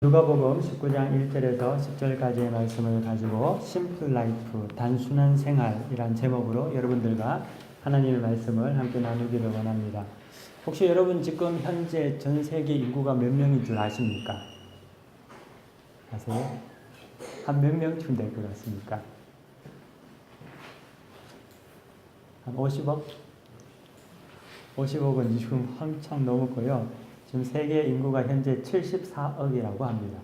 누가복음 19장 1절에서 10절까지의 말씀을 가지고 심플 라이프, 단순한 생활이란 제목으로 여러분들과 하나님의 말씀을 함께 나누기를 원합니다. 혹시 여러분 지금 현재 전 세계 인구가 몇 명인 줄 아십니까? 아세요? 한 몇 명쯤 될 것 같습니까? 한 50억? 50억은 지금 한창 넘었고요. 지금 세계 인구가 현재 74억이라고 합니다.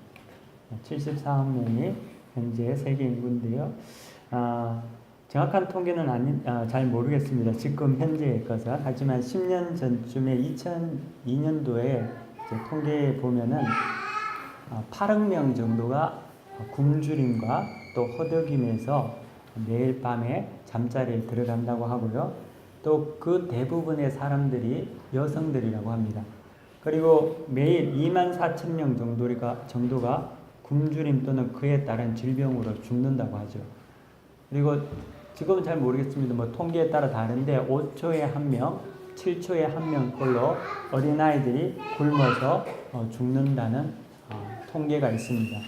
74억 명이 현재 세계 인구인데요. 정확한 통계는 잘 모르겠습니다. 지금 현재의 것은. 하지만 10년 전쯤에 2002년도에 통계에 보면은 8억 명 정도가 굶주림과 또 허덕임에서 매일 밤에 잠자리에 들어간다고 하고요. 또 그 대부분의 사람들이 여성들이라고 합니다. 그리고 매일 24,000명 정도가 굶주림 또는 그에 따른 질병으로 죽는다고 하죠. 그리고 지금은 잘 모르겠습니다. 통계에 따라 다른데 5초에 1명, 7초에 1명꼴로 어린아이들이 굶어서 죽는다는 통계가 있습니다.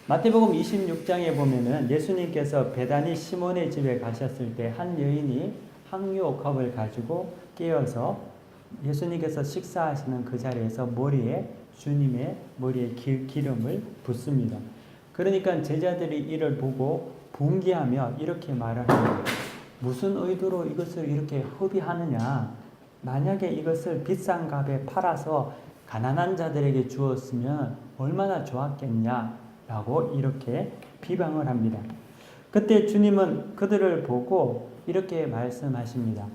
마태복음 26장에 보면은 예수님께서 베다니 시몬의 집에 가셨을 때 한 여인이 항유옥합을 가지고 깨어서 예수님께서 식사하시는 그 자리에서 주님의 머리에 기름을 붓습니다. 그러니까 제자들이 이를 보고 분개하며 이렇게 말을 합니다. 무슨 의도로 이것을 이렇게 허비하느냐? 만약에 이것을 비싼 값에 팔아서 가난한 자들에게 주었으면 얼마나 좋았겠냐? 라고 이렇게 비방을 합니다. 그때 주님은 그들을 보고 이렇게 말씀하십니다.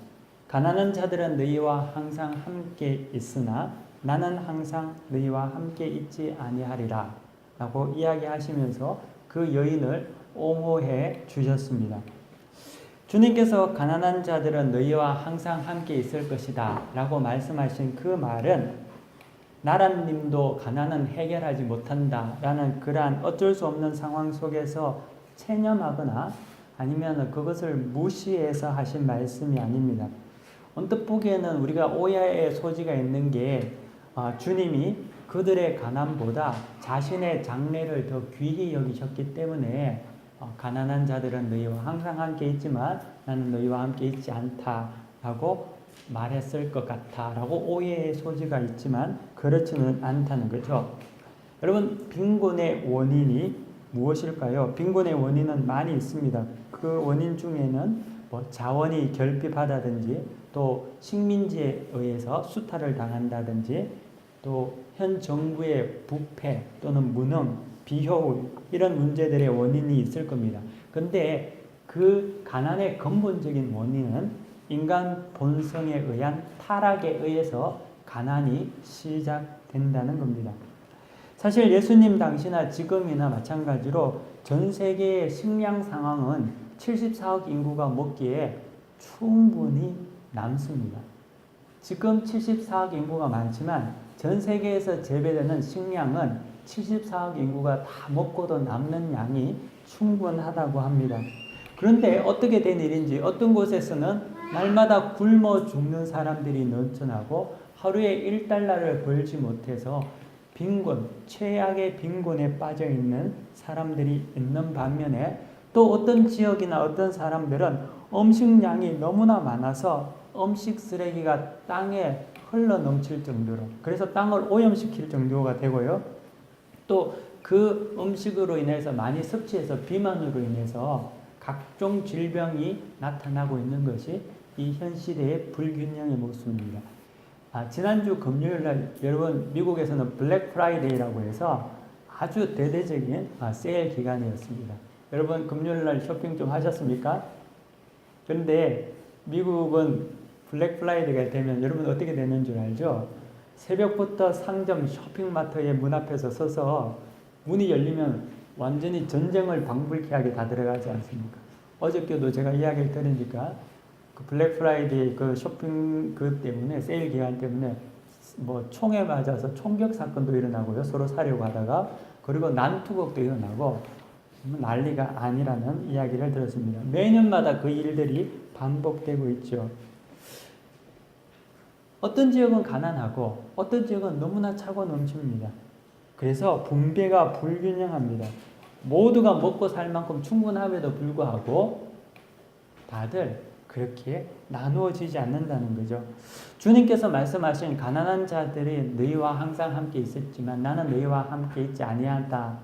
가난한 자들은 너희와 항상 함께 있으나 나는 항상 너희와 함께 있지 아니하리라 라고 이야기하시면서 그 여인을 옹호해 주셨습니다. 주님께서 가난한 자들은 너희와 항상 함께 있을 것이다 라고 말씀하신 그 말은 나라님도 가난은 해결하지 못한다 라는 그러한 어쩔 수 없는 상황 속에서 체념하거나 아니면 그것을 무시해서 하신 말씀이 아닙니다. 언뜻 보기에는 우리가 오해의 소지가 있는 게 주님이 그들의 가난보다 자신의 장래를 더 귀히 여기셨기 때문에 가난한 자들은 너희와 항상 함께 있지만 나는 너희와 함께 있지 않다라고 말했을 것 같다라고 오해의 소지가 있지만 그렇지는 않다는 거죠. 여러분, 빈곤의 원인이 무엇일까요? 빈곤의 원인은 많이 있습니다. 그 원인 중에는 자원이 결핍하다든지 또 식민지에 의해서 수탈을 당한다든지 또 현 정부의 부패 또는 무능, 비효율 이런 문제들의 원인이 있을 겁니다. 근데 그 가난의 근본적인 원인은 인간 본성에 의한 타락에 의해서 가난이 시작된다는 겁니다. 사실 예수님 당시나 지금이나 마찬가지로 전 세계의 식량 상황은 74억 인구가 먹기에 충분히 남습니다. 지금 74억 인구가 많지만 전 세계에서 재배되는 식량은 74억 인구가 다 먹고도 남는 양이 충분하다고 합니다. 그런데 어떻게 된 일인지 어떤 곳에서는 날마다 굶어 죽는 사람들이 넘쳐나고 하루에 1달러를 벌지 못해서 빈곤, 최악의 빈곤에 빠져 있는 사람들이 있는 반면에 또 어떤 지역이나 어떤 사람들은 음식량이 너무나 많아서 음식 쓰레기가 땅에 흘러 넘칠 정도로, 그래서 땅을 오염시킬 정도가 되고요. 또 그 음식으로 인해서 많이 섭취해서 비만으로 인해서 각종 질병이 나타나고 있는 것이 이 현 시대의 불균형의 모습입니다. 지난주 금요일날 여러분 미국에서는 블랙 프라이데이라고 해서 아주 대대적인 세일 기간이었습니다. 여러분 금요일날 쇼핑 좀 하셨습니까? 그런데 미국은 블랙 프라이데이가 되면 여러분 어떻게 되는 줄 알죠? 새벽부터 상점 쇼핑마트의 문 앞에서 서서 문이 열리면 완전히 전쟁을 방불케 하게 다 들어가지 않습니까? 어저께도 제가 이야기를 들으니까 그 블랙 프라이데이 그 쇼핑 때문에 세일 기간 때문에 총에 맞아서 총격 사건도 일어나고요. 서로 사려고 하다가 그리고 난투극도 일어나고 난리가 아니라는 이야기를 들었습니다. 매년마다 그 일들이 반복되고 있죠. 어떤 지역은 가난하고 어떤 지역은 너무나 차고 넘칩니다. 그래서 분배가 불균형합니다. 모두가 먹고 살 만큼 충분함에도 불구하고 다들 그렇게 나누어지지 않는다는 거죠. 주님께서 말씀하신 가난한 자들이 너희와 항상 함께 있었지만 나는 너희와 함께 있지 아니한다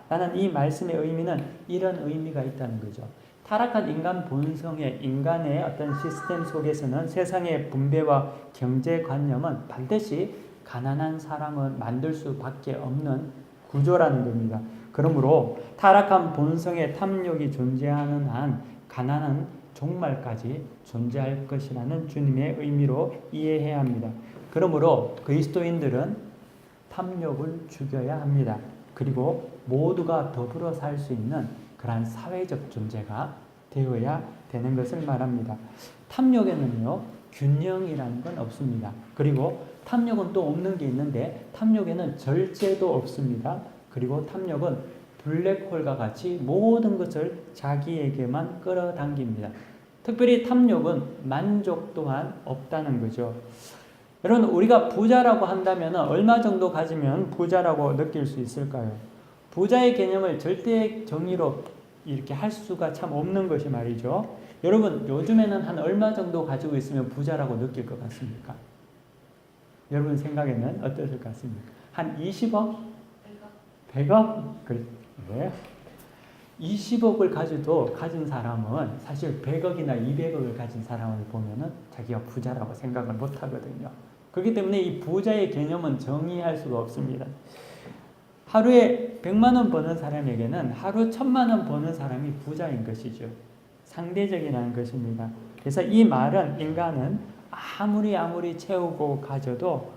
라는 이 말씀의 의미는 이런 의미가 있다는 거죠. 타락한 인간 본성의 인간의 어떤 시스템 속에서는 세상의 분배와 경제관념은 반드시 가난한 사람을 만들 수밖에 없는 구조라는 겁니다. 그러므로 타락한 본성의 탐욕이 존재하는 한 가난은 종말까지 존재할 것이라는 주님의 의미로 이해해야 합니다. 그러므로 그리스도인들은 탐욕을 죽여야 합니다. 그리고 모두가 더불어 살 수 있는 그러한 사회적 존재가 되어야 되는 것을 말합니다. 탐욕에는요, 균형이라는 건 없습니다. 그리고 탐욕은 또 없는 게 있는데 탐욕에는 절제도 없습니다. 그리고 탐욕은 블랙홀과 같이 모든 것을 자기에게만 끌어당깁니다. 특별히 탐욕은 만족 또한 없다는 거죠. 여러분, 우리가 부자라고 한다면 얼마 정도 가지면 부자라고 느낄 수 있을까요? 부자의 개념을 절대 정의로 이렇게 할 수가 참 없는 것이 말이죠. 여러분, 요즘에는 한 얼마 정도 가지고 있으면 부자라고 느낄 것 같습니까? 여러분 생각에는 어떠실 것 같습니까? 한 20억? 100억? 그래. 20억을 가진 사람은 사실 100억이나 200억을 가진 사람을 보면은 자기가 부자라고 생각을 못 하거든요. 그렇기 때문에 이 부자의 개념은 정의할 수가 없습니다. 하루에 100만 원 버는 사람에게는 하루 1000만 원 버는 사람이 부자인 것이죠. 상대적이라는 것입니다. 그래서 이 말은 인간은 아무리 채우고 가져도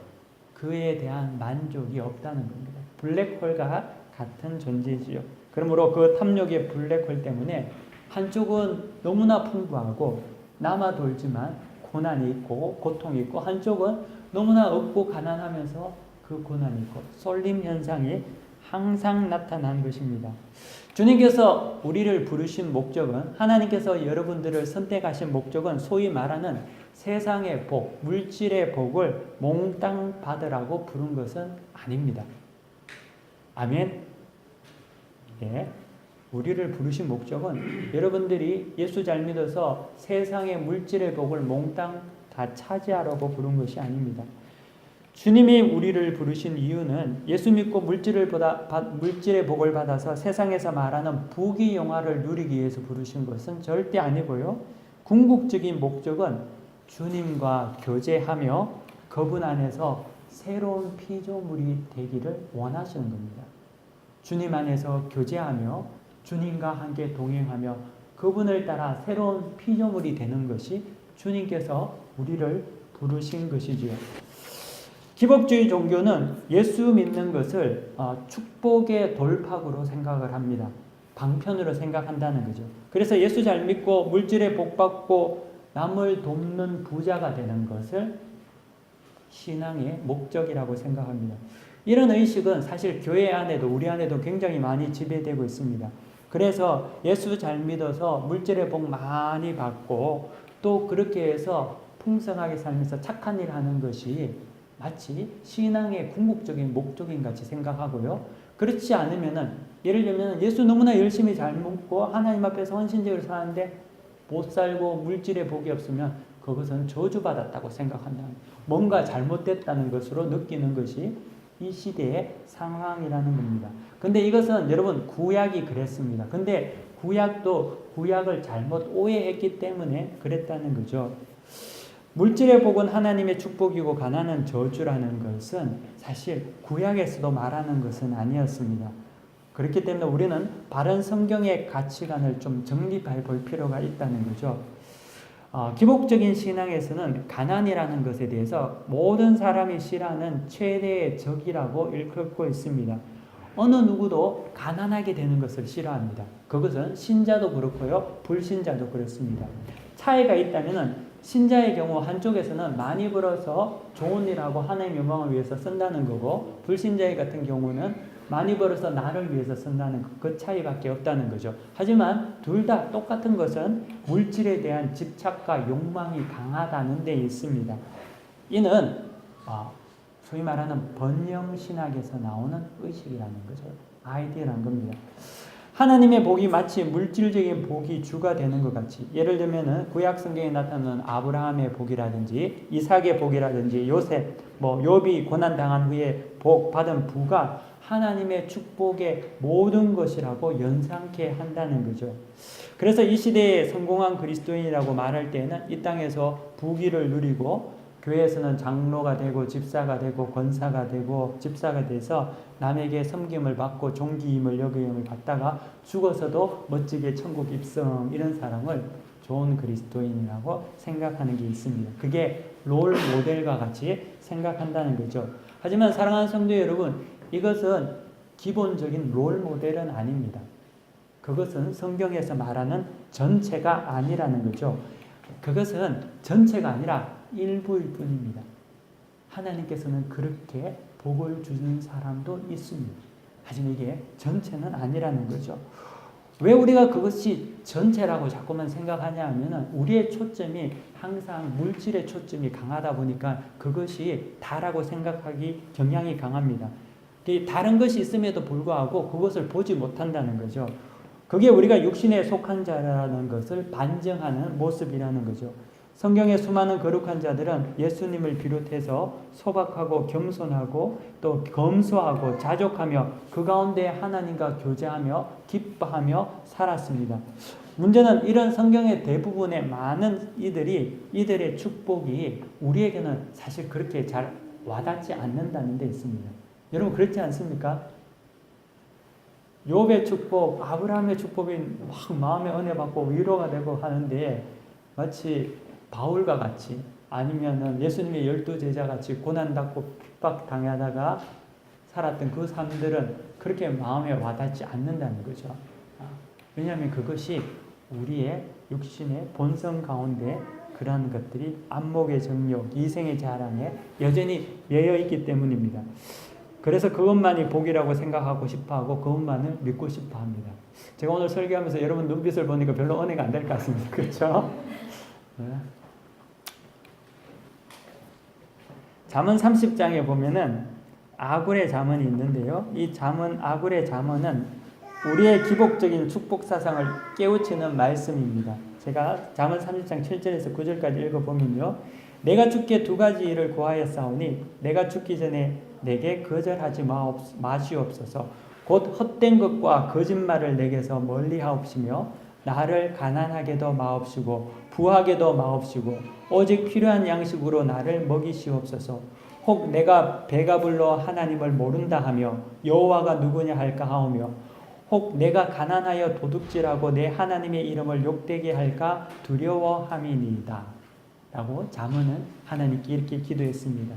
그에 대한 만족이 없다는 겁니다. 블랙홀과 같은 존재지요. 그러므로 그 탐욕의 블랙홀 때문에 한쪽은 너무나 풍부하고 남아 돌지만 고난이 있고 고통이 있고, 한쪽은 너무나 없고 가난하면서 그 고난이 있고 쏠림 현상이 항상 나타난 것입니다. 주님께서 우리를 부르신 목적은, 하나님께서 여러분들을 선택하신 목적은 소위 말하는 세상의 복, 물질의 복을 몽땅 받으라고 부른 것은 아닙니다. 아멘. 예. 우리를 부르신 목적은 여러분들이 예수 잘 믿어서 세상의 물질의 복을 몽땅 다 차지하라고 부른 것이 아닙니다. 주님이 우리를 부르신 이유는 예수 믿고 물질의 복을 받아서 세상에서 말하는 부귀 영화를 누리기 위해서 부르신 것은 절대 아니고요. 궁극적인 목적은 주님과 교제하며 그분 안에서 새로운 피조물이 되기를 원하시는 겁니다. 주님 안에서 교제하며 주님과 함께 동행하며 그분을 따라 새로운 피조물이 되는 것이 주님께서 우리를 부르신 것이지요. 기복주의 종교는 예수 믿는 것을 축복의 돌파구로 생각을 합니다. 방편으로 생각한다는 거죠. 그래서 예수 잘 믿고 물질의 복 받고 남을 돕는 부자가 되는 것을 신앙의 목적이라고 생각합니다. 이런 의식은 사실 교회 안에도 우리 안에도 굉장히 많이 지배되고 있습니다. 그래서 예수 잘 믿어서 물질의 복 많이 받고 또 그렇게 해서 풍성하게 살면서 착한 일 하는 것이 마치 신앙의 궁극적인 목적인 같이 생각하고요. 그렇지 않으면은, 예를 들면 예수 너무나 열심히 잘 믿고 하나님 앞에서 헌신적으로 사는데 못 살고 물질의 복이 없으면 그것은 저주받았다고 생각한다. 뭔가 잘못됐다는 것으로 느끼는 것이 이 시대의 상황이라는 겁니다. 근데 이것은 여러분 구약이 그랬습니다. 근데 구약을 잘못 오해했기 때문에 그랬다는 거죠. 물질의 복은 하나님의 축복이고 가난은 저주라는 것은 사실 구약에서도 말하는 것은 아니었습니다. 그렇기 때문에 우리는 바른 성경의 가치관을 좀 정립해 볼 필요가 있다는 거죠. 기복적인 신앙에서는 가난이라는 것에 대해서 모든 사람이 싫어하는 최대의 적이라고 일컫고 있습니다. 어느 누구도 가난하게 되는 것을 싫어합니다. 그것은 신자도 그렇고요, 불신자도 그렇습니다. 차이가 있다면은 신자의 경우 한쪽에서는 많이 벌어서 좋은 일하고 하나님의 영광을 위해서 쓴다는 거고, 불신자의 같은 경우는 많이 벌어서 나를 위해서 쓴다는 그 차이밖에 없다는 거죠. 하지만 둘 다 똑같은 것은 물질에 대한 집착과 욕망이 강하다는 데 있습니다. 이는 소위 말하는 번영신학에서 나오는 의식이라는 거죠. 아이디어라는 겁니다. 하나님의 복이 마치 물질적인 복이 주가 되는 것 같이, 예를 들면은 구약 성경에 나타나는 아브라함의 복이라든지 이삭의 복이라든지 요셉, 욥이 고난 당한 후에 복 받은 부가 하나님의 축복의 모든 것이라고 연상케 한다는 거죠. 그래서 이 시대에 성공한 그리스도인이라고 말할 때는 이 땅에서 부귀를 누리고 교회에서는 장로가 되고 집사가 되고 권사가 되고 집사가 돼서 남에게 섬김을 받고 존귀임을 여김을 받다가 죽어서도 멋지게 천국 입성, 이런 사람을 좋은 그리스도인이라고 생각하는 게 있습니다. 그게 롤 모델과 같이 생각한다는 거죠. 하지만 사랑하는 성도 여러분, 이것은 기본적인 롤 모델은 아닙니다. 그것은 성경에서 말하는 전체가 아니라는 거죠. 그것은 전체가 아니라 일부일 뿐입니다. 하나님께서는 그렇게 복을 주는 사람도 있습니다. 하지만 이게 전체는 아니라는 거죠. 왜 우리가 그것이 전체라고 자꾸만 생각하냐 하면 우리의 초점이 항상 물질의 초점이 강하다 보니까 그것이 다라고 생각하기 경향이 강합니다. 다른 것이 있음에도 불구하고 그것을 보지 못한다는 거죠. 그게 우리가 육신에 속한 자라는 것을 반증하는 모습이라는 거죠. 성경의 수많은 거룩한 자들은 예수님을 비롯해서 소박하고 겸손하고 또 검소하고 자족하며 그 가운데 하나님과 교제하며 기뻐하며 살았습니다. 문제는 이런 성경의 대부분의 많은 이들의 축복이 우리에게는 사실 그렇게 잘 와닿지 않는다는 데 있습니다. 여러분 그렇지 않습니까? 욥의 축복, 아브라함의 축복이 막 마음의 은혜 받고 위로가 되고 하는데 마치 바울과 같이 아니면은 예수님의 12제자 같이 고난받고 핍박당하다가 살았던 그 삶들은 그렇게 마음에 와닿지 않는다는 거죠. 왜냐하면 그것이 우리의 육신의 본성 가운데 그러한 것들이 안목의 정욕, 이생의 자랑에 여전히 매여 있기 때문입니다. 그래서 그것만이 복이라고 생각하고 싶어하고 그것만을 믿고 싶어합니다. 제가 오늘 설교하면서 여러분 눈빛을 보니까 별로 은혜가 안 될 것 같습니다. 그렇죠? 네. 잠언 30장에 보면은 아굴의 잠언이 있는데요. 이 아굴의 잠언은 우리의 기복적인 축복 사상을 깨우치는 말씀입니다. 제가 잠언 30장 7절에서 9절까지 읽어보면요. 내가 주께 두 가지 일을 구하였사오니 내가 죽기 전에 내게 거절하지 마시옵소서. 곧 헛된 것과 거짓말을 내게서 멀리하옵시며 나를 가난하게도 마옵시고 부하게도 마옵시고 오직 필요한 양식으로 나를 먹이시옵소서. 혹 내가 배가 불러 하나님을 모른다 하며 여호와가 누구냐 할까 하오며 혹 내가 가난하여 도둑질하고 내 하나님의 이름을 욕되게 할까 두려워함이니이다. 라고 잠언은 하나님께 이렇게 기도했습니다.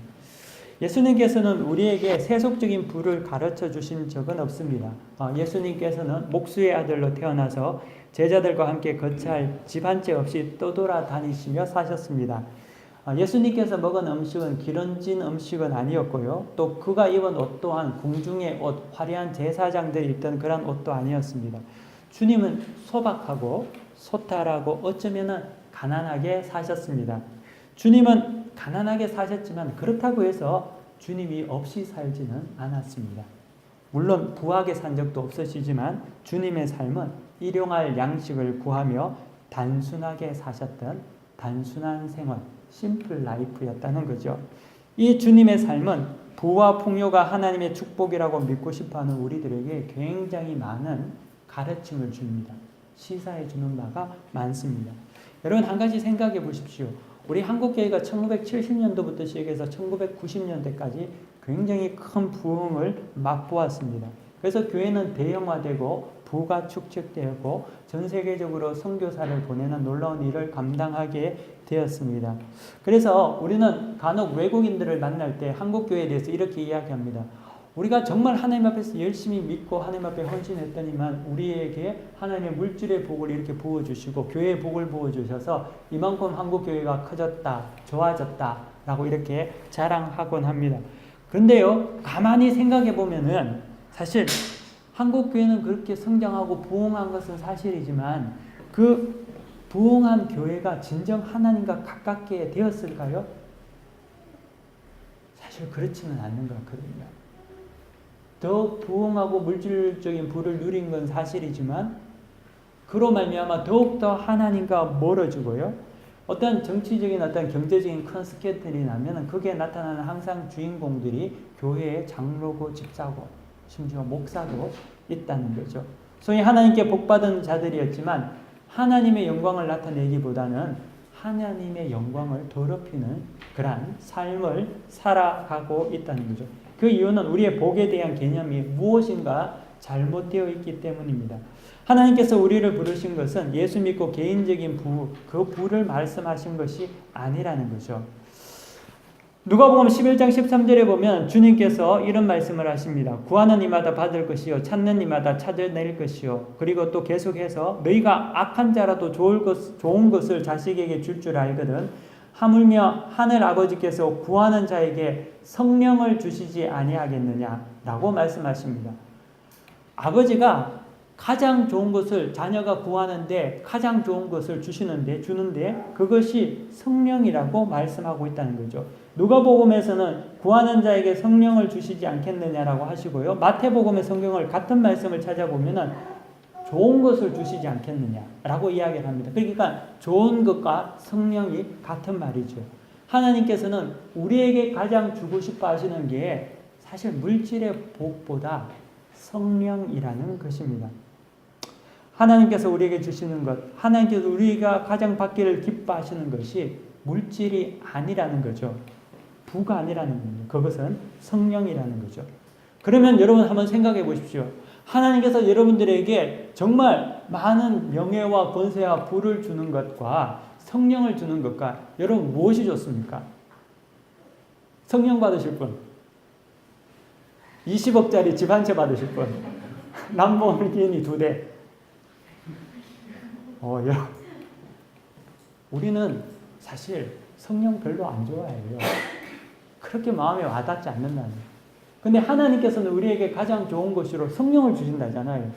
예수님께서는 우리에게 세속적인 부를 가르쳐 주신 적은 없습니다. 예수님께서는 목수의 아들로 태어나서 제자들과 함께 거처할 집 한 채 없이 떠돌아다니시며 사셨습니다. 예수님께서 먹은 음식은 기름진 음식은 아니었고요. 또 그가 입은 옷 또한 궁중의 옷, 화려한 제사장들이 입던 그런 옷도 아니었습니다. 주님은 소박하고 소탈하고 어쩌면 가난하게 사셨습니다. 주님은 가난하게 사셨지만 그렇다고 해서 주님이 없이 살지는 않았습니다. 물론 부하게 산 적도 없으시지만 주님의 삶은 일용할 양식을 구하며 단순하게 사셨던 단순한 생활, 심플 라이프였다는 거죠. 이 주님의 삶은 부와 풍요가 하나님의 축복이라고 믿고 싶어하는 우리들에게 굉장히 많은 가르침을 줍니다. 시사해 주는 바가 많습니다. 여러분 한 가지 생각해 보십시오. 우리 한국교회가 1970년도부터 시작해서 1990년대까지 굉장히 큰 부흥을 맛보았습니다. 그래서 교회는 대형화되고 부가 축적되었고 전 세계적으로 선교사를 보내는 놀라운 일을 감당하게 되었습니다. 그래서 우리는 간혹 외국인들을 만날 때 한국교회에 대해서 이렇게 이야기합니다. 우리가 정말 하나님 앞에서 열심히 믿고 하나님 앞에 헌신했더니만 우리에게 하나님의 물질의 복을 이렇게 부어주시고 교회의 복을 부어주셔서 이만큼 한국교회가 커졌다, 좋아졌다 라고 이렇게 자랑하곤 합니다. 그런데요, 가만히 생각해 보면은 사실 한국교회는 그렇게 성장하고 부흥한 것은 사실이지만 그 부흥한 교회가 진정 하나님과 가깝게 되었을까요? 사실 그렇지는 않는 것 같거든요. 더 부흥하고 물질적인 부를 누린 건 사실이지만 그로 말미암아 더욱더 하나님과 멀어지고요. 어떤 정치적인 어떤 경제적인 큰 스캔들이 나면 거기에 나타나는 항상 주인공들이 교회의 장로고 집사고 심지어 목사도 있다는 거죠. 소위 하나님께 복받은 자들이었지만 하나님의 영광을 나타내기보다는 하나님의 영광을 더럽히는 그러한 삶을 살아가고 있다는 거죠. 그 이유는 우리의 복에 대한 개념이 무엇인가 잘못되어 있기 때문입니다. 하나님께서 우리를 부르신 것은 예수 믿고 개인적인 그 부를 말씀하신 것이 아니라는 거죠. 누가복음 11장 13절에 보면 주님께서 이런 말씀을 하십니다. 구하는 이마다 받을 것이요 찾는 이마다 찾아낼 것이요. 그리고 또 계속해서 너희가 악한 자라도 좋은 것을 자식에게 줄 줄 알거든 하물며 하늘 아버지께서 구하는 자에게 성령을 주시지 아니하겠느냐라고 말씀하십니다. 아버지가 가장 좋은 것을 자녀가 구하는데 가장 좋은 것을 주는데 그것이 성령이라고 말씀하고 있다는 거죠. 누가복음에서는 구하는 자에게 성령을 주시지 않겠느냐라고 하시고요. 마태복음의 성경을 같은 말씀을 찾아보면은 좋은 것을 주시지 않겠느냐라고 이야기를 합니다. 그러니까 좋은 것과 성령이 같은 말이죠. 하나님께서는 우리에게 가장 주고 싶어 하시는 게 사실 물질의 복보다 성령이라는 것입니다. 하나님께서 우리에게 주시는 것, 하나님께서 우리가 가장 받기를 기뻐하시는 것이 물질이 아니라는 거죠. 부가 아니라는 겁니다. 그것은 성령이라는 거죠. 그러면 여러분 한번 생각해 보십시오. 하나님께서 여러분들에게 정말 많은 명예와 권세와 부를 주는 것과 성령을 주는 것과 여러분 무엇이 좋습니까? 성령 받으실 분. 20억짜리 집 한 채 받으실 분. 람보르기니 2대. 우리는 사실 성령 별로 안 좋아해요. 그렇게 마음에 와닿지 않는다는. 근데 하나님께서는 우리에게 가장 좋은 것으로 성령을 주신다잖아요.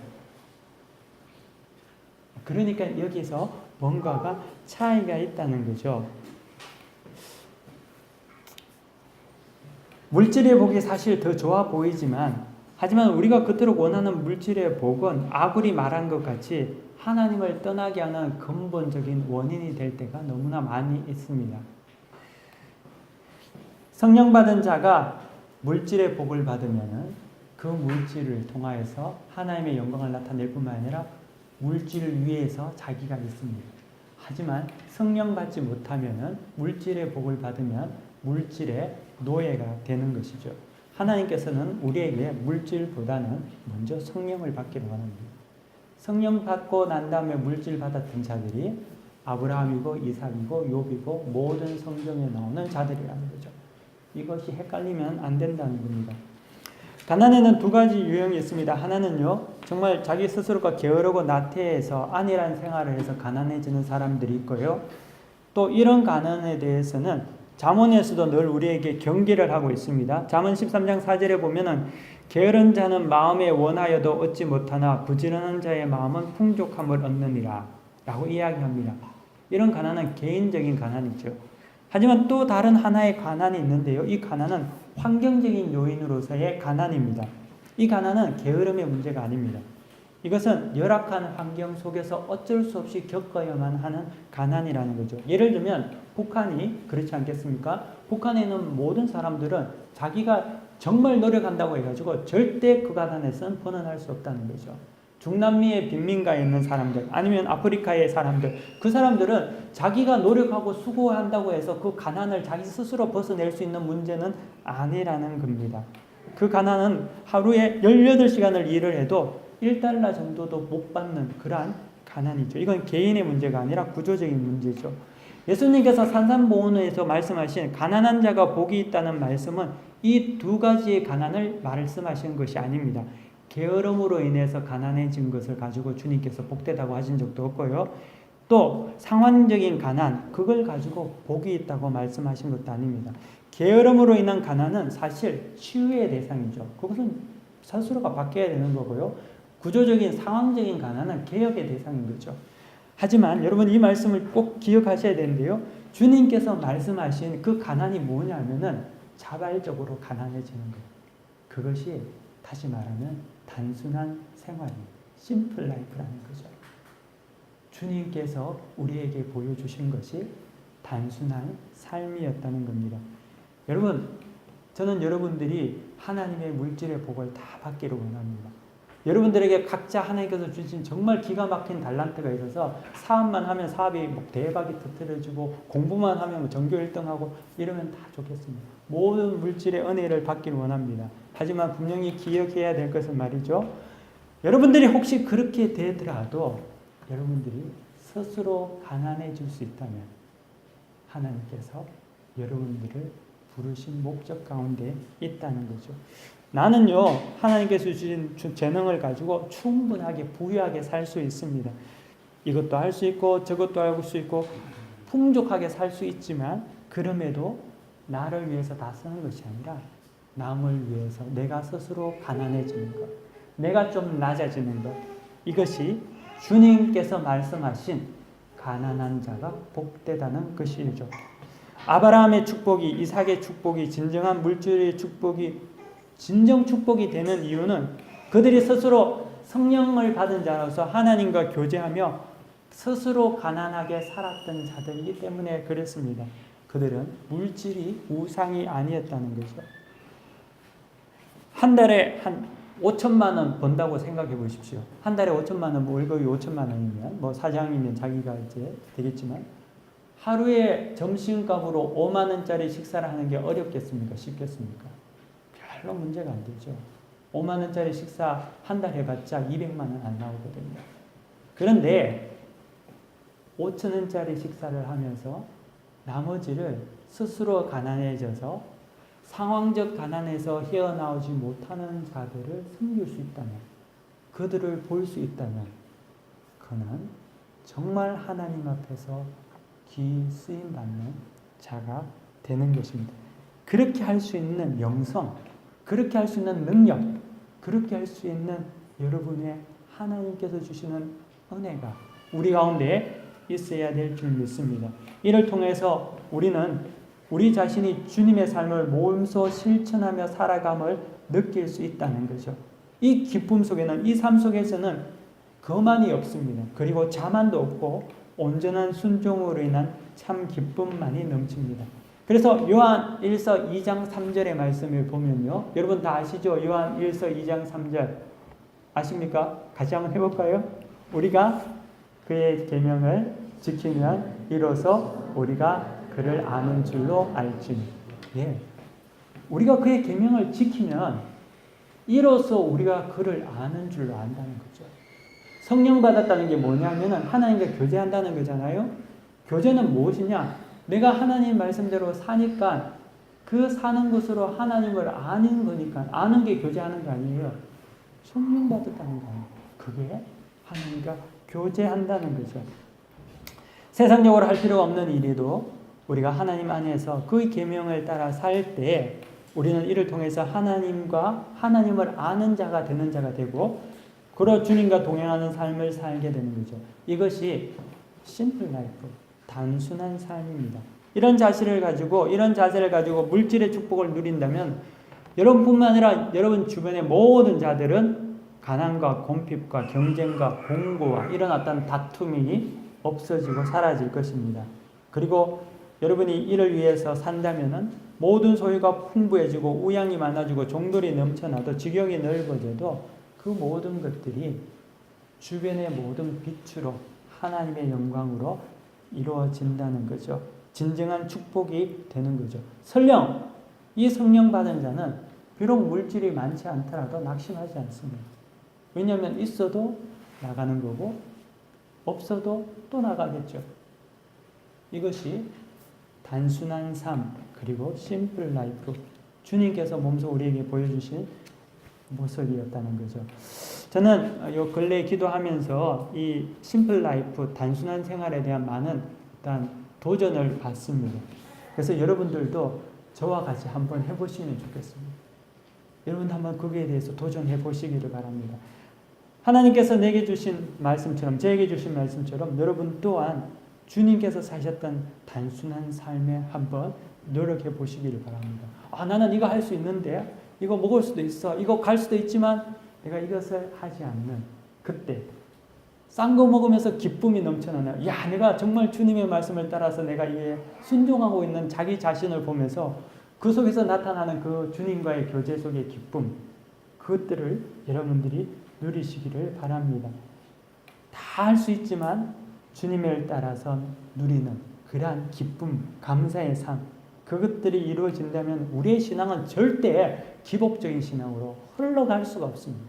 그러니까 여기서 뭔가가 차이가 있다는 거죠. 물질의 복이 사실 더 좋아 보이지만 하지만 우리가 그토록 원하는 물질의 복은 아굴이 말한 것 같이 하나님을 떠나게 하는 근본적인 원인이 될 때가 너무나 많이 있습니다. 성령 받은 자가 물질의 복을 받으면 그 물질을 통하여서 하나님의 영광을 나타낼 뿐만 아니라 물질 위에서 자기가 있습니다. 하지만 성령 받지 못하면 물질의 복을 받으면 물질의 노예가 되는 것이죠. 하나님께서는 우리에게 물질보다는 먼저 성령을 받기를 원합니다. 성령 받고 난 다음에 물질 받았던 자들이 아브라함이고 이삭이고 욥이고 모든 성경에 나오는 자들이라는 거죠. 이것이 헷갈리면 안 된다는 겁니다. 가난에는 두 가지 유형이 있습니다. 하나는요, 정말 자기 스스로가 게으르고 나태해서 안일한 생활을 해서 가난해지는 사람들이 있고요. 또 이런 가난에 대해서는 잠언에서도 늘 우리에게 경계를 하고 있습니다. 잠언 13장 4절에 보면은 게으른 자는 마음에 원하여도 얻지 못하나 부지런한 자의 마음은 풍족함을 얻느니라 라고 이야기합니다. 이런 가난은 개인적인 가난이죠. 하지만 또 다른 하나의 가난이 있는데요. 이 가난은 환경적인 요인으로서의 가난입니다. 이 가난은 게으름의 문제가 아닙니다. 이것은 열악한 환경 속에서 어쩔 수 없이 겪어야만 하는 가난이라는 거죠. 예를 들면 북한이 그렇지 않겠습니까? 북한에 있는 모든 사람들은 자기가 정말 노력한다고 해가지고 절대 그 가난에서는 벗어날 수 없다는 거죠. 중남미의 빈민가에 있는 사람들 아니면 아프리카의 사람들 그 사람들은 자기가 노력하고 수고한다고 해서 그 가난을 자기 스스로 벗어낼 수 있는 문제는 아니라는 겁니다. 그 가난은 하루에 18시간을 일을 해도 $1 정도도 못 받는 그러한 가난이죠. 이건 개인의 문제가 아니라 구조적인 문제죠. 예수님께서 산상보훈에서 말씀하신 가난한 자가 복이 있다는 말씀은 이 두 가지의 가난을 말씀하신 것이 아닙니다. 게으름으로 인해서 가난해진 것을 가지고 주님께서 복되다고 하신 적도 없고요. 또 상황적인 가난, 그걸 가지고 복이 있다고 말씀하신 것도 아닙니다. 게으름으로 인한 가난은 사실 치유의 대상이죠. 그것은 스스로가 바뀌어야 되는 거고요. 구조적인 상황적인 가난은 개혁의 대상인 거죠. 하지만 여러분 이 말씀을 꼭 기억하셔야 되는데요. 주님께서 말씀하신 그 가난이 뭐냐면은 자발적으로 가난해지는 거예요. 그것이 다시 말하면 단순한 생활이에요. 심플 라이프라는 거죠. 주님께서 우리에게 보여주신 것이 단순한 삶이었다는 겁니다. 여러분, 저는 여러분들이 하나님의 물질의 복을 다 받기를 원합니다. 여러분들에게 각자 하나님께서 주신 정말 기가 막힌 달란트가 있어서 사업만 하면 사업이 대박이 터뜨려지고 공부만 하면 전교 1등하고 이러면 다 좋겠습니다. 모든 물질의 은혜를 받기를 원합니다. 하지만 분명히 기억해야 될 것은 말이죠. 여러분들이 혹시 그렇게 되더라도 여러분들이 스스로 가난해질 수 있다면 하나님께서 여러분들을 부르신 목적 가운데 있다는 거죠. 나는요, 하나님께서 주신 재능을 가지고 충분하게 부유하게 살 수 있습니다. 이것도 할 수 있고 저것도 할 수 있고 풍족하게 살 수 있지만 그럼에도 나를 위해서 다 쓰는 것이 아니라 남을 위해서 내가 스스로 가난해지는 것, 내가 좀 낮아지는 것, 이것이 주님께서 말씀하신 가난한 자가 복되다는 것이죠. 아브라함의 축복이, 이삭의 축복이, 진정한 물질의 축복이 진정 축복이 되는 이유는 그들이 스스로 성령을 받은 자로서 하나님과 교제하며 스스로 가난하게 살았던 자들이기 때문에 그랬습니다. 그들은 물질이 우상이 아니었다는 거죠. 한 달에 한 5천만 원 번다고 생각해 보십시오. 한 달에 5천만 원, 월급이 5천만 원이면, 사장이면 자기가 이제 되겠지만, 하루에 점심값으로 5만 원짜리 식사를 하는 게 어렵겠습니까? 쉽겠습니까? 별로 문제가 안 되죠. 5만 원짜리 식사 한 달 해봤자 200만 원 안 나오거든요. 그런데 5천 원짜리 식사를 하면서 나머지를 스스로 가난해져서 상황적 가난에서 헤어나오지 못하는 자들을 섬길 수 있다면, 그들을 볼 수 있다면 그는 정말 하나님 앞에서 귀 쓰임받는 자가 되는 것입니다. 그렇게 할 수 있는 영성, 그렇게 할 수 있는 능력, 그렇게 할 수 있는 여러분의 하나님께서 주시는 은혜가 우리 가운데 있어야 될 줄 믿습니다. 이를 통해서 우리는 우리 자신이 주님의 삶을 몸소 실천하며 살아감을 느낄 수 있다는 거죠. 이 기쁨 속에는, 이 삶 속에서는 거만이 없습니다. 그리고 자만도 없고 온전한 순종으로 인한 참 기쁨만이 넘칩니다. 그래서 요한 1서 2장 3절의 말씀을 보면요. 여러분 다 아시죠? 요한 1서 2장 3절. 아십니까? 같이 한번 해볼까요? 우리가 그의 계명을 지키면 이로써 우리가 그를 아는 줄로 알지니. 예. 우리가 그의 계명을 지키면 이로써 우리가 그를 아는 줄로 안다는 거죠. 성령 받았다는 게 뭐냐면은 하나님과 교제한다는 거잖아요. 교제는 무엇이냐? 내가 하나님 말씀대로 사니까 그 사는 것으로 하나님을 아는 거니까, 아는 게 교제하는 거 아니에요. 성령 받았다는 거 아니에요. 그게 하나님과 교제한다는 거죠. 세상적으로 할 필요가 없는 일에도 우리가 하나님 안에서 그 계명을 따라 살 때 우리는 이를 통해서 하나님을 아는 자가 되는 자가 되고, 그러 주님과 동행하는 삶을 살게 되는 거죠. 이것이 심플 라이프, 단순한 삶입니다. 이런 자세를 가지고 물질의 축복을 누린다면 여러분뿐만 아니라 여러분 주변의 모든 자들은 가난과 궁핍과 경쟁과 공고와 이런 어떤 다툼이 없어지고 사라질 것입니다. 그리고 여러분이 이를 위해서 산다면은 모든 소유가 풍부해지고 우양이 많아지고 종들이 넘쳐나도 지경이 넓어져도 그 모든 것들이 주변의 모든 빛으로 하나님의 영광으로 이루어진다는 거죠. 진정한 축복이 되는 거죠. 설령 이 성령 받은 자는 비록 물질이 많지 않더라도 낙심하지 않습니다. 왜냐하면 있어도 나가는 거고 없어도 또 나가겠죠. 이것이 단순한 삶, 그리고 심플 라이프, 주님께서 몸소 우리에게 보여주신 모습이었다는 거죠. 저는 요 근래 기도하면서 이 심플 라이프, 단순한 생활에 대한 많은 일단 도전을 받습니다. 그래서 여러분들도 저와 같이 한번 해보시면 좋겠습니다. 여러분 한번 거기에 대해서 도전해 보시기를 바랍니다. 하나님께서 내게 주신 말씀처럼, 저에게 주신 말씀처럼 여러분 또한 주님께서 사셨던 단순한 삶에 한번 노력해 보시기를 바랍니다. 나는 이거 할 수 있는데, 이거 먹을 수도 있어, 이거 갈 수도 있지만 내가 이것을 하지 않는 그때 싼 거 먹으면서 기쁨이 넘쳐나는, 내가 정말 주님의 말씀을 따라서 내가 이에 순종하고 있는 자기 자신을 보면서 그 속에서 나타나는 그 주님과의 교제 속의 기쁨, 그것들을 여러분들이 누리시기를 바랍니다. 다 할 수 있지만 주님을 따라서 누리는 그러한 기쁨, 감사의 삶, 그것들이 이루어진다면 우리의 신앙은 절대 기복적인 신앙으로 흘러갈 수가 없습니다.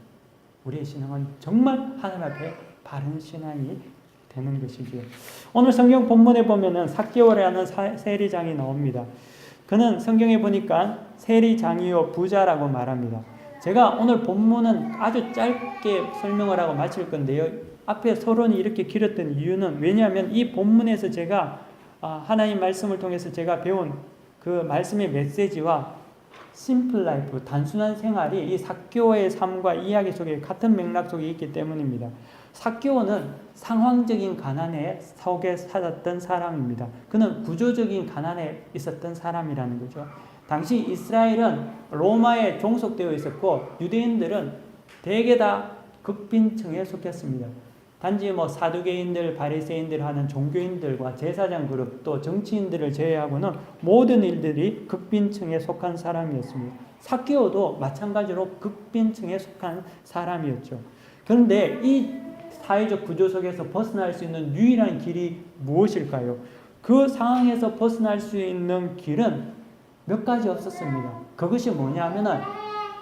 우리의 신앙은 정말 하나님 앞에 바른 신앙이 되는 것이죠. 오늘 성경 본문에 보면은 삭개오라는 세리장이 나옵니다. 그는 성경에 보니까 세리장이요 부자라고 말합니다. 제가 오늘 본문은 아주 짧게 설명을 하고 마칠 건데요. 앞에 서론이 이렇게 길었던 이유는 왜냐하면 이 본문에서 제가 하나님 말씀을 통해서 제가 배운 그 말씀의 메시지와 심플 라이프, 단순한 생활이 이 삭개오의 삶과 이야기 속에 같은 맥락 속에 있기 때문입니다. 삭개오는 상황적인 가난에 속에 살았던 사람입니다. 그는 구조적인 가난에 있었던 사람이라는 거죠. 당시 이스라엘은 로마에 종속되어 있었고 유대인들은 대개 다 극빈층에 속했습니다. 단지 사두개인들, 바리새인들 하는 종교인들과 제사장 그룹 또 정치인들을 제외하고는 모든 일들이 극빈층에 속한 사람이었습니다. 삭개오도 마찬가지로 극빈층에 속한 사람이었죠. 그런데 이 사회적 구조 속에서 벗어날 수 있는 유일한 길이 무엇일까요? 그 상황에서 벗어날 수 있는 길은 몇 가지 없었습니다. 그것이 뭐냐면은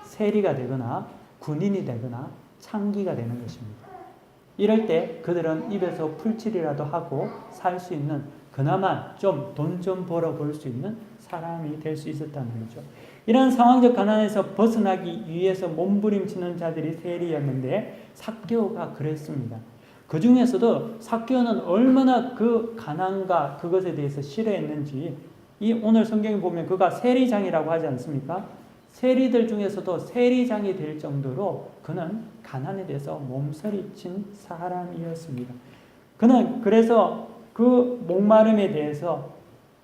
세리가 되거나 군인이 되거나 창기가 되는 것입니다. 이럴 때 그들은 입에서 풀칠이라도 하고 살 수 있는, 그나마 좀 돈 좀 벌어볼 수 있는 사람이 될 수 있었다는 거죠. 이런 상황적 가난에서 벗어나기 위해서 몸부림치는 자들이 세리였는데 삭개오가 그랬습니다. 그 중에서도 삭개오는 얼마나 그 가난과 그것에 대해서 싫어했는지 이 오늘 성경에 보면 그가 세리장이라고 하지 않습니까? 세리들 중에서도 세리장이 될 정도로 그는 가난에 대해서 몸서리친 사람이었습니다. 그는 그래서 그 목마름에 대해서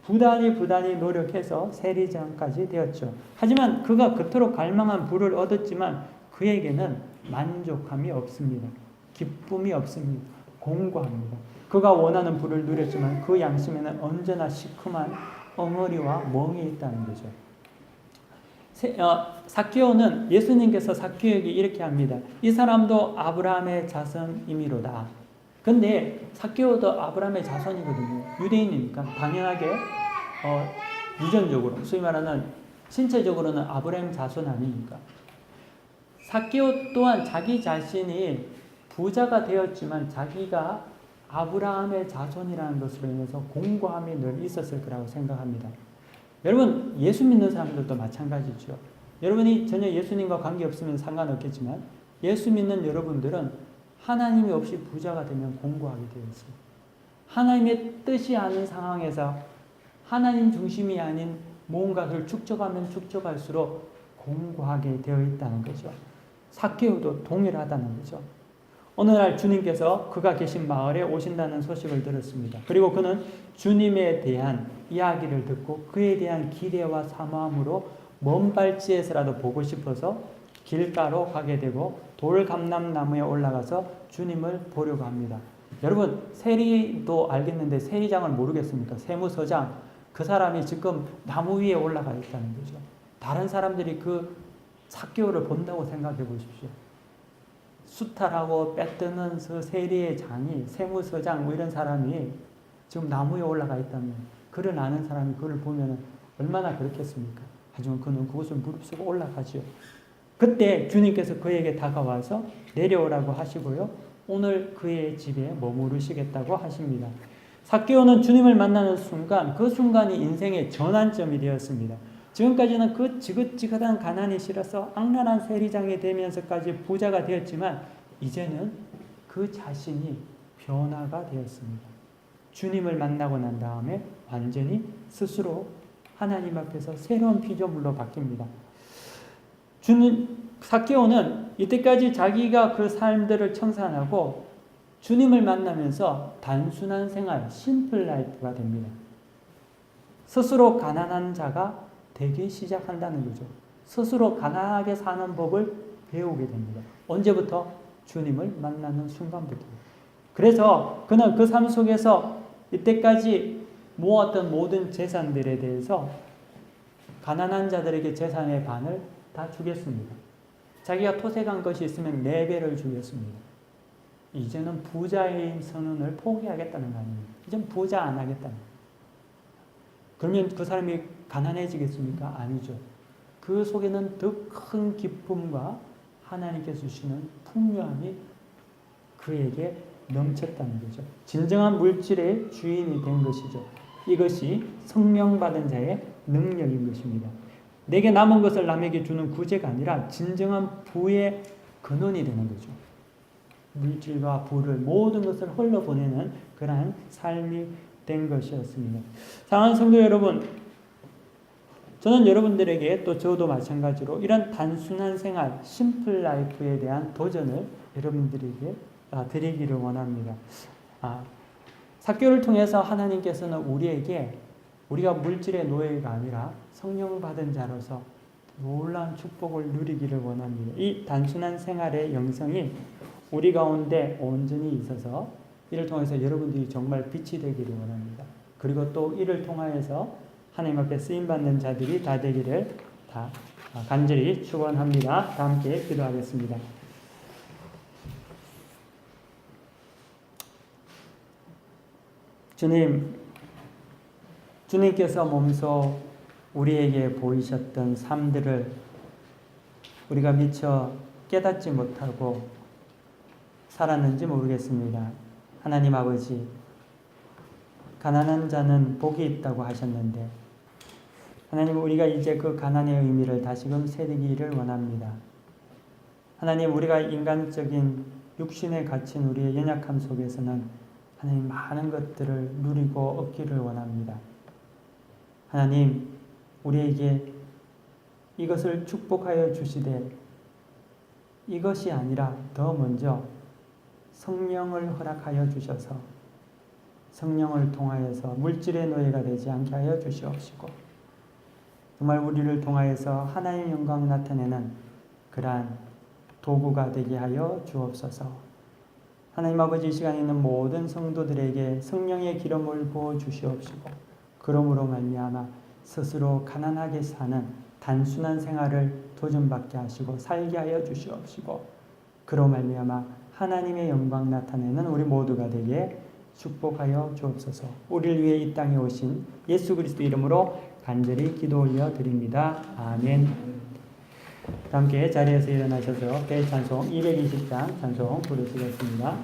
부단히 노력해서 세리장까지 되었죠. 하지만 그가 그토록 갈망한 부를 얻었지만 그에게는 만족함이 없습니다. 기쁨이 없습니다. 공고합니다. 그가 원하는 부를 누렸지만 그 양심에는 언제나 시큼한 엉어리와 멍이 있다는 거죠. 삭개오는 예수님께서 삭개오에게 이렇게 합니다. 이 사람도 아브라함의 자손이미로다. 근데 삭개오도 아브라함의 자손이거든요. 유대인이니까 당연하게 유전적으로, 소위 말하는 신체적으로는 아브라함 자손 아닙니까? 삭개오 또한 자기 자신이 부자가 되었지만 자기가 아브라함의 자손이라는 것으로 인해서 공고함이 늘 있었을 거라고 생각합니다. 여러분, 예수 믿는 사람들도 마찬가지죠. 여러분이 전혀 예수님과 관계없으면 상관없겠지만 예수 믿는 여러분들은 하나님이 없이 부자가 되면 공고하게 되어 있습니다. 하나님의 뜻이 아닌 상황에서 하나님 중심이 아닌 무언가를 축적하면 축적할수록 공고하게 되어 있다는 거죠. 삭개오도 동일하다는 거죠. 어느 날 주님께서 그가 계신 마을에 오신다는 소식을 들었습니다. 그리고 그는 주님에 대한 이야기를 듣고 그에 대한 기대와 사모함으로 먼 발치에서라도 보고 싶어서 길가로 가게 되고 돌감람나무에 올라가서 주님을 보려고 합니다. 여러분, 세리도 알겠는데 세리장을 모르겠습니까? 세무서장, 그 사람이 지금 나무 위에 올라가 있다는 거죠. 다른 사람들이 그 삭개오를 본다고 생각해 보십시오. 수탈하고 빼뜨는 그 세리의 장이, 세무서장 이런 사람이 지금 나무에 올라가 있다면 그를 아는 사람이 그를 보면 얼마나 그렇겠습니까? 하지만 그는 그것을 무릅쓰고 올라가죠. 그때 주님께서 그에게 다가와서 내려오라고 하시고요. 오늘 그의 집에 머무르시겠다고 하십니다. 삭개오는 주님을 만나는 순간, 그 순간이 인생의 전환점이 되었습니다. 지금까지는 그 지긋지긋한 가난이 싫어서 악랄한 세리장이 되면서까지 부자가 되었지만 이제는 그 자신이 변화가 되었습니다. 주님을 만나고 난 다음에 완전히 스스로 하나님 앞에서 새로운 피조물로 바뀝니다. 삭개오는 이때까지 자기가 그 삶들을 청산하고 주님을 만나면서 단순한 생활, 심플 라이프가 됩니다. 스스로 가난한 자가 되기 시작한다는 거죠. 스스로 가난하게 사는 법을 배우게 됩니다. 언제부터? 주님을 만나는 순간부터. 그래서 그는 그 삶 속에서 이때까지 모았던 모든 재산들에 대해서 가난한 자들에게 재산의 반을 다 주겠습니다. 자기가 토색한 것이 있으면 4배를 주겠습니다. 이제는 부자의 선언을 포기하겠다는 거 아닙니까? 이제는 부자 안 하겠다는 거예요. 그러면 그 사람이 가난해지겠습니까? 아니죠. 그 속에는 더 큰 기쁨과 하나님께서 주시는 풍요함이 그에게 넘쳤다는 거죠. 진정한 물질의 주인이 된 것이죠. 이것이 성령 받은 자의 능력인 것입니다. 내게 남은 것을 남에게 주는 구제가 아니라 진정한 부의 근원이 되는 거죠. 물질과 부를 모든 것을 흘러보내는 그러한 삶이 된 것이었습니다. 사랑하는 성도 여러분, 저는 여러분들에게 또 저도 마찬가지로 이런 단순한 생활, 심플 라이프에 대한 도전을 여러분들에게 드리기를 원합니다. 삭개를 통해서 하나님께서는 우리에게 우리가 물질의 노예가 아니라 성령 받은 자로서 놀라운 축복을 누리기를 원합니다. 이 단순한 생활의 영성이 우리 가운데 온전히 있어서 이를 통해서 여러분들이 정말 빛이 되기를 원합니다. 그리고 또 이를 통하여서 하나님 앞에 쓰임받는 자들이 다 되기를 다 간절히 축원합니다. 다 함께 기도하겠습니다. 주님께서 몸소 우리에게 보이셨던 삶들을 우리가 미처 깨닫지 못하고 살았는지 모르겠습니다. 하나님 아버지, 가난한 자는 복이 있다고 하셨는데 하나님, 우리가 이제 그 가난의 의미를 다시금 새기기를 원합니다. 하나님, 우리가 인간적인 육신에 갇힌 우리의 연약함 속에서는 하나님 많은 것들을 누리고 얻기를 원합니다. 하나님, 우리에게 이것을 축복하여 주시되 이것이 아니라 더 먼저 성령을 허락하여 주셔서 성령을 통하여서 물질의 노예가 되지 않게 하여 주시옵시고 정말 우리를 통하여서 하나님의 영광을 나타내는 그러한 도구가 되게 하여 주옵소서. 하나님 아버지, 이 시간에 있는 모든 성도들에게 성령의 기름을 부어 주시옵시고 그러므로 말미암아 스스로 가난하게 사는 단순한 생활을 도전받게 하시고 살게 하여 주시옵시고 그로 말미암아 하나님의 영광 나타내는 우리 모두가 되게 축복하여 주옵소서. 우리를 위해 이 땅에 오신 예수 그리스도 이름으로 간절히 기도 올려 드립니다. 아멘. 함께 자리에서 일어나셔서 대찬송 220장 찬송 부르시겠습니다.